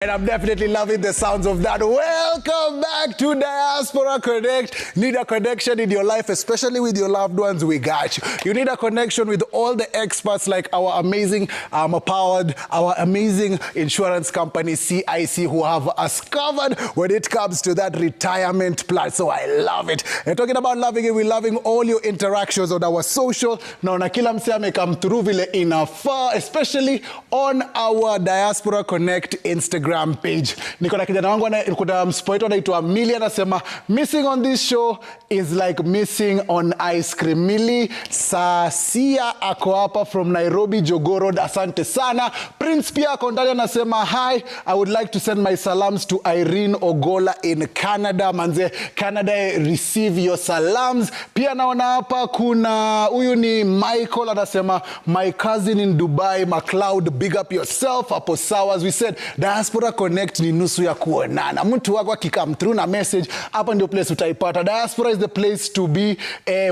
And I'm definitely loving the sounds of that. Welcome back to Diaspora Connect. Need a connection in your life, especially with your loved ones, we got you. You need a connection with all the experts like our amazing our amazing insurance company, CIC, who have us covered when it comes to that retirement plan. So I love it. And talking about loving it, we're loving all your interactions on our social. Now, kila mse amekam through vile inafaa, especially on our Diaspora Connect Instagram page. Niko na kijana wangu kuna mspoito anaitwa Millie anasema missing on this show is like missing on ice cream. Millie Sasia ako hapa from Nairobi Jogoo Road, asante sana. Prince pia ako ndani anasema hi, I would like to send my salams to Irene Ogola in Canada. Manze Canada, receive your salams. Pia naona hapa kuna huyu ni Michael anasema my cousin in Dubai, McLeod, big up yourself. Hapo sawa. As we said, Diaspora Connect ni nusu ya kuonana. Mtu wako akikam through na message, hapa ndio place utaipata. Diaspora is the place to be.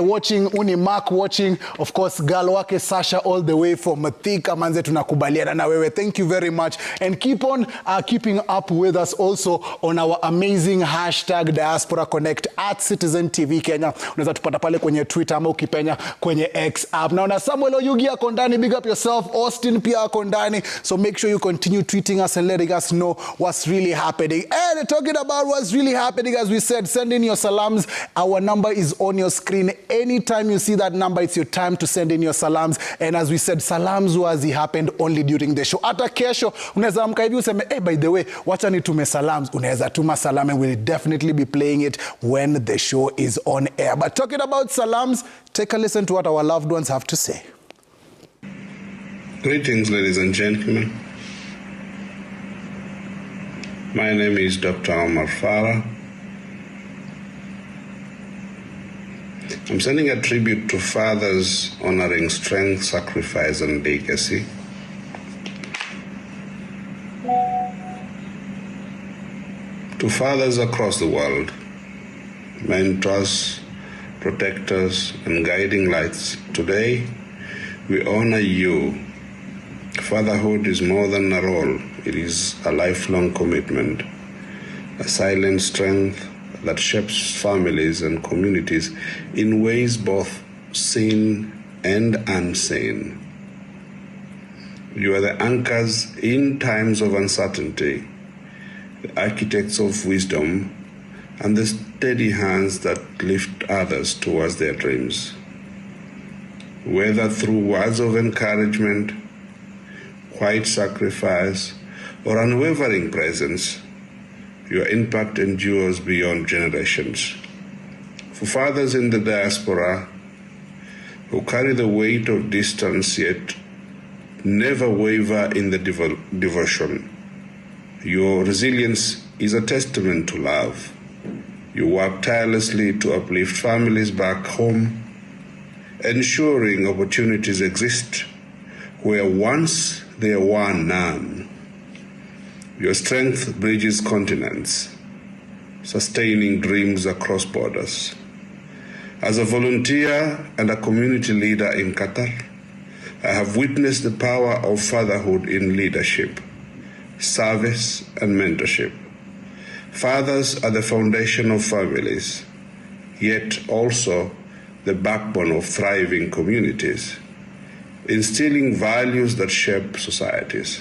Watching uni Mark watching, of course, girl wake Sasha all the way from Thika. Manze tunakubaliana na wewe. Thank you very much and keep on keeping up with us also on our amazing hashtag Diaspora Connect at Citizen TV Kenya. Unaweza tupata pale kwenye Twitter ama ukipenya kwenye X app. Naona Samuel Oyugi ako ndani, big up yourself. Austin pia ako ndani. So make sure you continue tweeting us and letting us know what's really happening. And talking about what's really happening, as we said, send in your salams. Our number is on your screen. Anytime you see that number, it's your time to send in your salams. And as we said, salams wazi happened only during the show. Hata kesho unaweza amka hivi useme, hey, by the way, wacha nitume salams. Unaweza tuma salam and we'll definitely be playing it when the show is on air. But talking about salams, take a listen to what our loved ones have to say. Greetings, ladies and gentlemen. My name is Dr. Omar Farah. I'm sending a tribute to fathers honoring strength, sacrifice, and legacy. To fathers across the world, mentors, protectors, and guiding lights, today we honor you. Fatherhood is more than a role. It is a lifelong commitment, a silent strength that shapes families and communities in ways both seen and unseen. You are the anchors in times of uncertainty, the architects of wisdom, and the steady hands that lift others towards their dreams. Whether through words of encouragement, quiet sacrifice, or unwavering presence, your impact endures beyond generations. For fathers in the diaspora who carry the weight of distance yet never waver in the devotion, your resilience is a testament to love. You work tirelessly to uplift families back home, ensuring opportunities exist where once there were none. Your strength bridges continents, sustaining dreams across borders. As a volunteer and a community leader in Qatar, I have witnessed the power of fatherhood in leadership, service, and mentorship. Fathers are the foundation of families, yet also the backbone of thriving communities, instilling values that shape societies.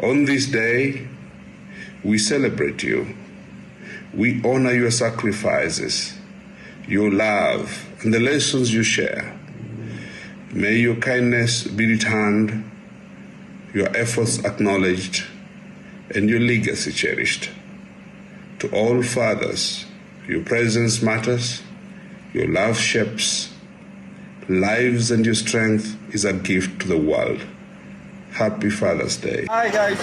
On this day, we celebrate you. We honor your sacrifices, your love, and the lessons you share. May your kindness be returned, your efforts acknowledged, and your legacy cherished. To all fathers, your presence matters, your love shapes lives, and your strength is a gift to the world. Happy Father's Day. Hi guys,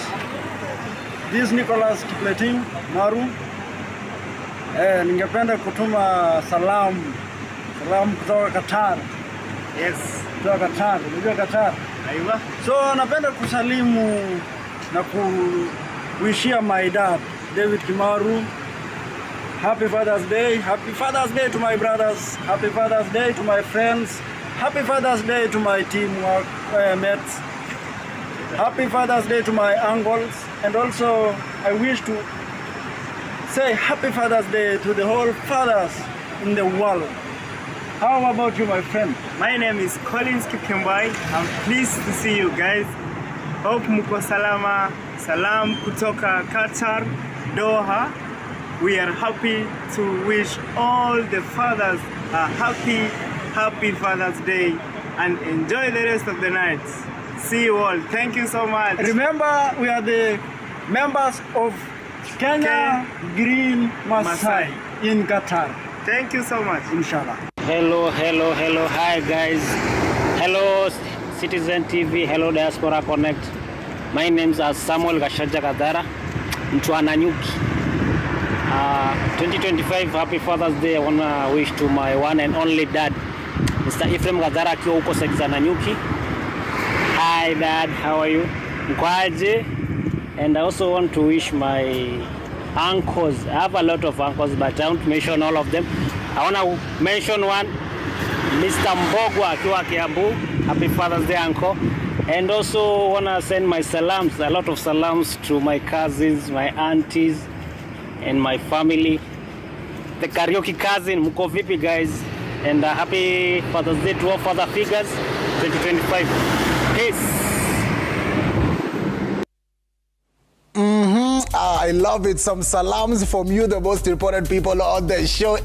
this is Nicholas Kipleting Maru. Ningependa kutuma salamu kutoka Qatar. Yes. Kutoka Qatar, unajua Qatar? Aiwa. So napenda kusalimu na kuwishia my dad, David Kimaru. Happy Father's Day. Happy Father's Day to my brothers. Happy Father's Day to my friends. Happy Father's Day to my teamwork mates. Happy Father's Day to my uncles. And also, I wish to say Happy Father's Day to the whole fathers in the world. How about you, my friend? My name is Collins Kikembai. I'm pleased to see you guys. Hope muko salama. Salam kutoka Qatar, Doha. We are happy to wish all the fathers a happy Father's Day and enjoy the rest of the night. See you all. Thank you so much. Remember, we are the members of Kenya Green Masai in Qatar. Thank you so much. Inshallah. Hello. Hi guys. Hello Citizen TV. Hello Diaspora Connect. My name's Samuel Gashaja Kadara. Nanyuki. 2025 Happy Father's Day. I want to wish to my one and only dad, Mr. Ephraim Kadara akiwa huko Sekiza Nanyuki. Hi dad, how are you? Mkwaje? And I also want to wish my uncles. I have a lot of uncles, but I won't mention all of them. I want to mention one, Mr. Mbogwa akiwa Kiambu. Happy Father's Day, uncle. And also want to send my salams, a lot of salams to my cousins, my aunties, and my family. The karaoke cousin, mko vipi guys? And happy Father's Day to all father figures, 2025. Peace. I love it. Some salams from you, the most important people on the show.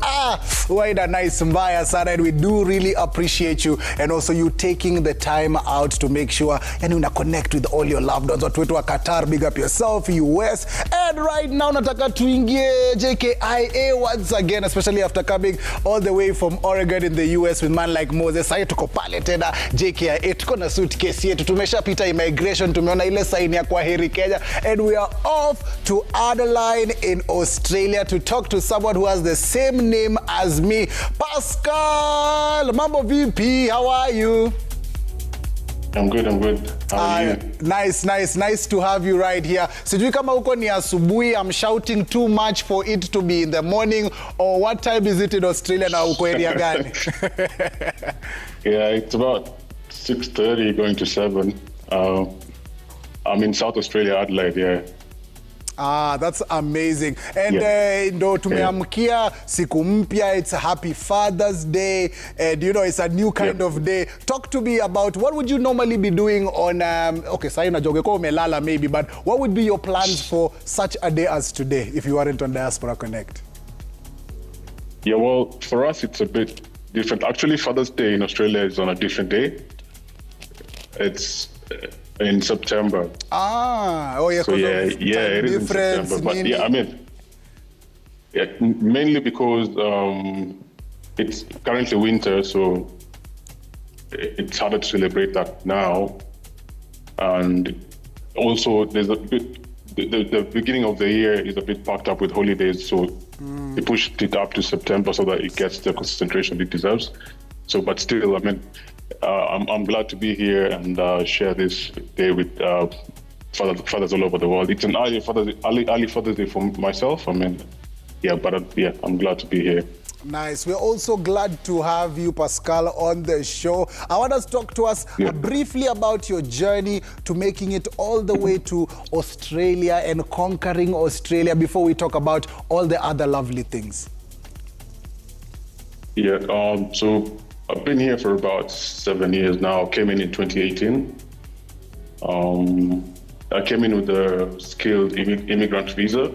What a nice mbaya, Sarah. And we do really appreciate you. And also you taking the time out to make sure and you connect with all your loved ones. Watu wetu wa Qatar, big up yourself, US. And right now, nataka tuingie JKIA once again, especially after coming all the way from Oregon in the US with man like Moses. Sasa tuko pale tena JKIA. Tuko na suitcase yetu. Tumeshapita immigration. Tumeona ile sign ya kwaheri Kenya. And we are off to Adelaide in Australia to talk to someone who has the same name as me. Pascal, Mambo VP, how are you? I'm good. How are you? Nice to have you right here. Sijui kama huko ni asubuhi, I'm shouting too much for it to be in the morning, or what time is it in Australia na uko area gani? Yeah, it's about 6:30 going to 7. I'm in South Australia, Adelaide, yeah. That's amazing. And ndo tumeamkia siku mpya, it's a happy Father's Day, and you know it's a new kind of day. Talk to me about what would you normally be doing on okay, sasa unajoge kwa umelala maybe, but what would be your plans for such a day as today if you weren't on Diaspora Connect? Yeah, well, for us it's a bit different. Actually, Father's Day in Australia is on a different day. It's in September. So it is in September. But yeah, I mean, mainly because it's currently winter, so it's harder to celebrate that now. And also, there's a bit. The beginning of the year is a bit packed up with holidays, so they pushed it up to September so that it gets the concentration it deserves. So, but still, I mean, I'm glad to be here and share this day with fathers all over the world. It's an early Father's Day for myself. I mean, I'm glad to be here. Nice. We're also glad to have you, Pascal, on the show. I want us to talk to us briefly about your journey to making it all the way to Australia and conquering Australia before we talk about all the other lovely things. Yeah, so I've been here for about 7 years now. Came in 2018. I came in with a skilled immigrant visa.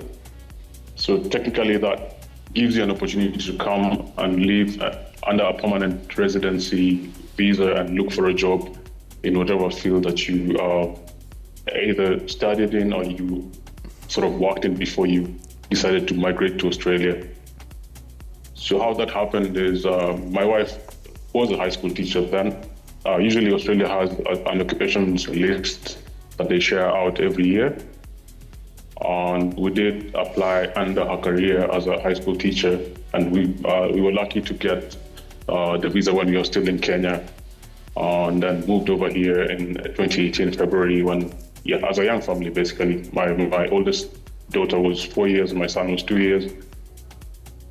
So technically that gives you an opportunity to come and live under a permanent residency visa and look for a job in whatever field that you either studied in or you sort of worked in before you decided to migrate to Australia. So how that happened is my wife was a high school teacher then. Usually Australia has an occupations list that they share out every year. And we did apply under her career as a high school teacher, and we were lucky to get the visa when we were still in Kenya, and then moved over here in 2018 February when, as a young family basically. My oldest daughter was 4 years and my son was 2 years.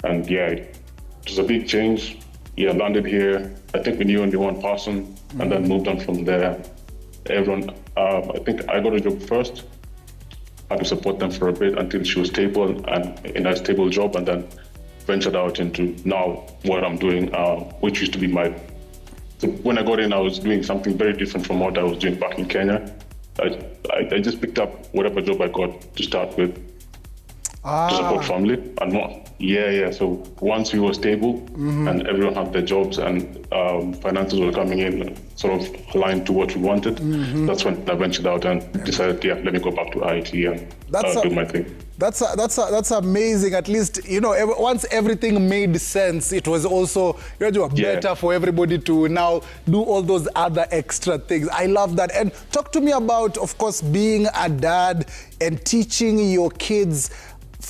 And it was a big change. Landed here. I think we knew only one person, and then moved on from there. Everyone, I think I got a job first. had to support them for a bit until she was stable and in a stable job, and then ventured out into now what I'm doing, which used to be so when I got in, I was doing something very different from what I was doing back in Kenya. I just picked up whatever job I got to start with to support family and more. Yeah. So once we were stable and everyone had their jobs and finances were coming in, sort of aligned to what we wanted, that's when I ventured out and decided, let me go back to IT and do my thing. That's amazing. At least, once everything made sense, it was also better for everybody to now do all those other extra things. I love that. And talk to me about, of course, being a dad and teaching your kids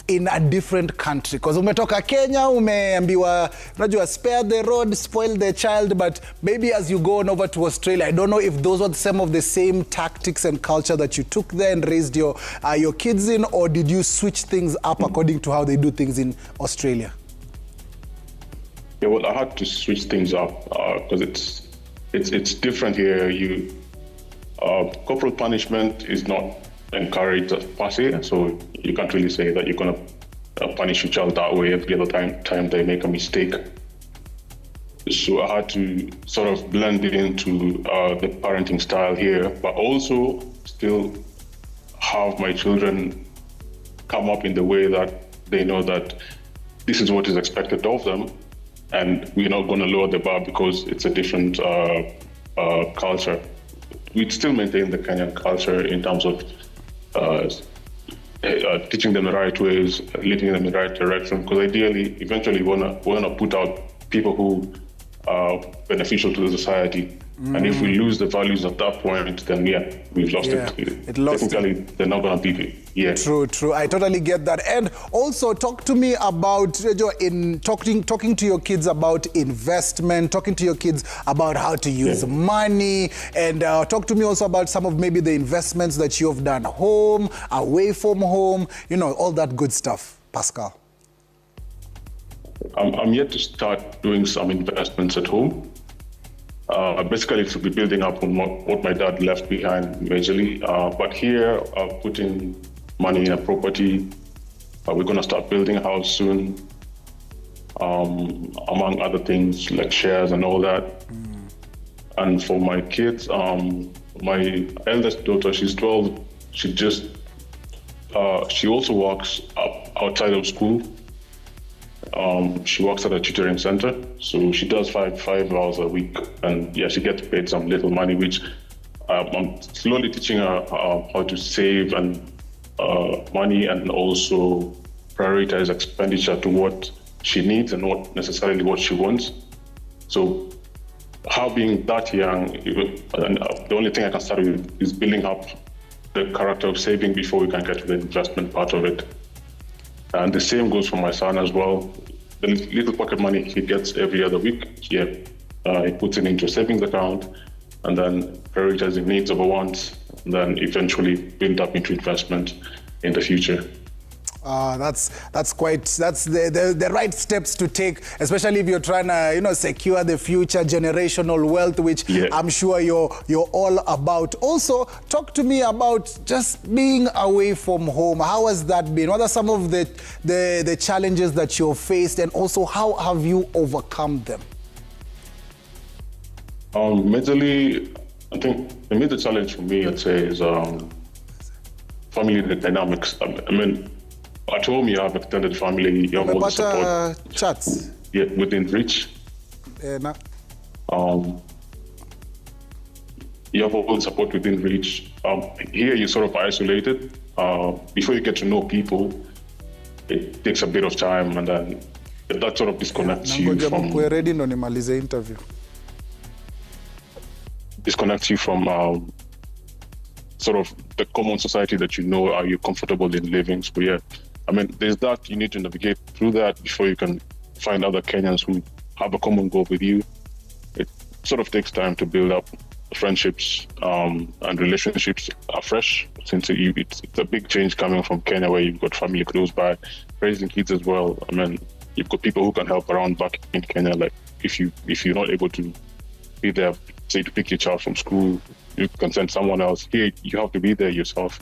in a different country, because umetoka Kenya, umeambiwa unajua spare the rod, spoil the child, but maybe as you go on over to Australia, I don't know if those were some of the same tactics and culture that you took there and raised your kids in, or did you switch things up according to how they do things in Australia? Yeah, well, I had to switch things up because it's different here. Corporal punishment is not encouraged per se, so you can't really say that you're going to punish your child that way every other time they make a mistake. So I had to sort of blend it into the parenting style here, but also still have my children come up in the way that they know that this is what is expected of them, and we're not going to lower the bar because it's a different culture. We'd still maintain the Kenyan culture in terms of teaching them the right ways, leading them in the right direction, because ideally, eventually, we want to put out people who are beneficial to the society. And if we lose the values at that point, then we've lost it. Technically, they're not going to be True. I totally get that. And also, talk to me about talking to your kids about investment, talking to your kids about how to use money, and talk to me also about some of maybe the investments that you've done home, away from home, all that good stuff, Pascal. I'm yet to start doing some investments at home. Basically, to be building up on what my dad left behind majorly. But here, putting money in a property. We're going to start building a house soon, among other things like shares and all that. And for my kids, my eldest daughter, she's 12. She also works outside of school. She works at a tutoring center, so she does five hours a week, and she gets paid some little money, which I'm slowly teaching her how to save and money, and also prioritize expenditure to what she needs and not necessarily what she wants. So her being that young, the only thing I can start with is building up the character of saving before we can get to the investment part of it. And the same goes for my son as well. The little pocket money he gets every other week, he puts it into a savings account, and then prioritizing needs over wants, and then eventually build up into investment in the future. That's the right steps to take, especially if you're trying to secure the future generational wealth, which I'm sure you're all about. Also, talk to me about just being away from home. How has that been? What are some of the challenges that you've faced, and also how have you overcome them? Majorly, I think the major challenge for me, I'd say, is family dynamics. I mean, at home, you have extended family, you have all the support. Chats? Yeah, within reach. You have all the support within reach. Here, you're sort of isolated. Before you get to know people, it takes a bit of time, and then that sort of disconnects you from... disconnects you from sort of the common society that are you comfortable in living. So I mean, there's that, you need to navigate through that before you can find other Kenyans who have a common goal with you. It sort of takes time to build up friendships and relationships afresh, since it's a big change coming from Kenya, where you've got family close by, raising kids as well. I mean, you've got people who can help around back in Kenya. Like if you're not able to be there, say to pick your child from school, you can send someone else. Here, you have to be there yourself.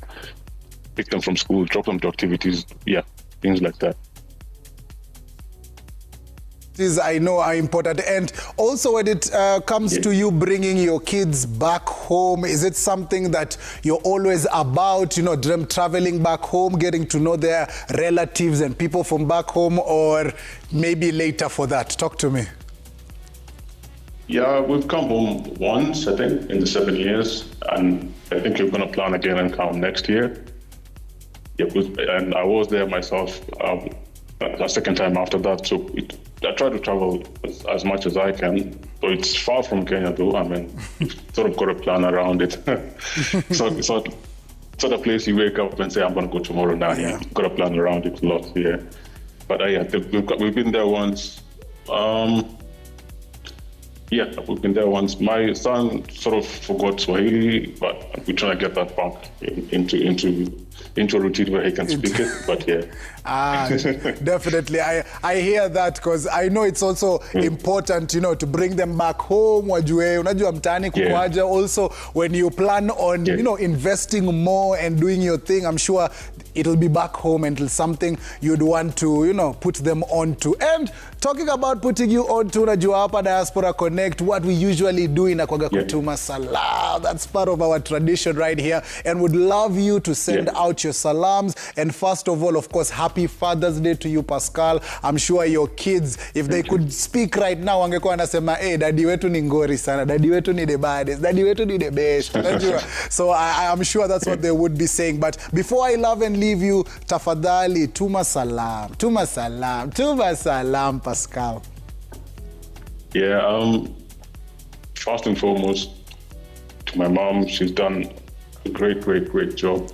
pick them from school, drop them to activities, things like that. These I know are important. And also when it comes to you bringing your kids back home, is it something that you're always about, them traveling back home, getting to know their relatives and people from back home, or maybe later for that? Talk to me. Yeah, we've come home once, I think, in the 7 years, and I think we're going to plan again and come next year. And I was there myself a second time after that, so I try to travel as much as I can. So it's far from Kenya, though. I mean, sort of got a plan around it. So it's not a place you wake up and say, I'm going to go tomorrow now. Yeah. You've got a plan around it a lot, yeah. But we've been there once. We've been there once. My son sort of forgot Swahili, but we're trying to get that back into a routine where he can speak it. But definitely. I hear that because I know it's also important, to bring them back home. Wajue, unajua mtaani kukwaja. Also, when you plan on, investing more and doing your thing, I'm sure it'll be back home and it's something you'd want to, put them onto. And talking about putting you onto, unajua hapa Diaspora Connect, what we usually do inakuwaga kutuma salam. That's part of our tradition right here. And would love you to send out your salams. And first of all, of course, happy Father's Day to you, Pascal. I'm sure your kids, if they could speak right now, wangekuwa wanasema, hey, daddy wetu ni ngori sana, daddy wetu ni the baddest, daddy wetu ni the best. So I'm sure that's what they would be saying. But before I love and leave you, tafadhali, tuma salam, Pascal. First and foremost, to my mom, she's done a great job.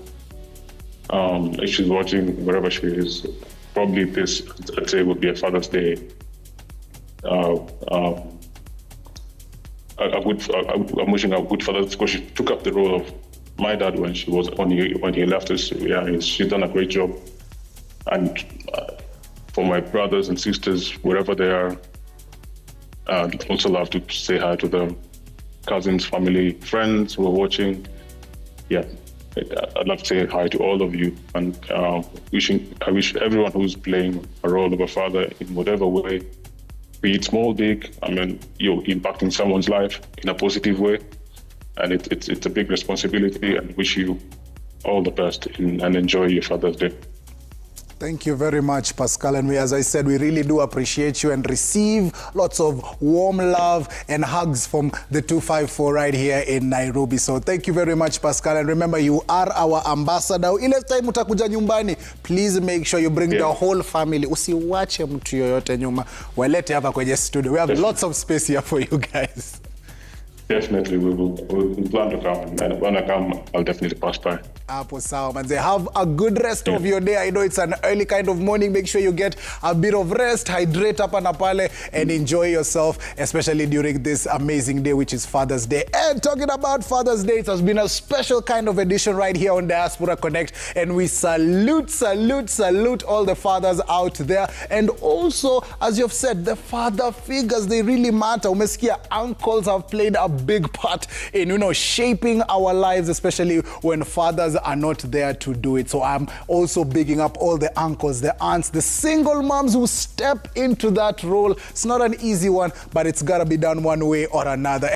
If she's watching, wherever she is, probably this, I'd say, would be a Father's Day. I'm wishing her a good Father's Day because she took up the role of my dad when he left us. She's done a great job. And for my brothers and sisters, wherever they are, I'd also love to say hi to them, cousins, family, friends who are watching. I'd love to say hi to all of you, and I wish everyone who's playing a role of a father in whatever way, be it small, big, you're impacting someone's life in a positive way, and it's a big responsibility, and wish you all the best and enjoy your Father's Day. Thank you very much, Pascal. And as I said, we really do appreciate you and receive lots of warm love and hugs from the 254 right here in Nairobi. So thank you very much, Pascal. And remember, you are our ambassador. Ile time utakuja nyumbani, please make sure you bring the whole family. Usiwache mtu yoyote nyuma. Walete hapa kwenye studio. We have lots of space here for you guys. Definitely, we'll plan to come, and when I come, I'll definitely pass by. Apo sawa, manze. Have a good rest of your day. I know it's an early kind of morning. Make sure you get a bit of rest, hydrate hapa na pale, and enjoy yourself, especially during this amazing day, which is Father's Day. And talking about Father's Day, it has been a special kind of edition right here on Diaspora Connect, and we salute all the fathers out there. And also, as you've said, the father figures, they really matter. Umesikia, uncles have played a big part in, shaping our lives, especially when fathers are not there to do it. So I'm also bigging up all the uncles, the aunts, the single moms who step into that role. It's not an easy one, but it's got to be done one way or another.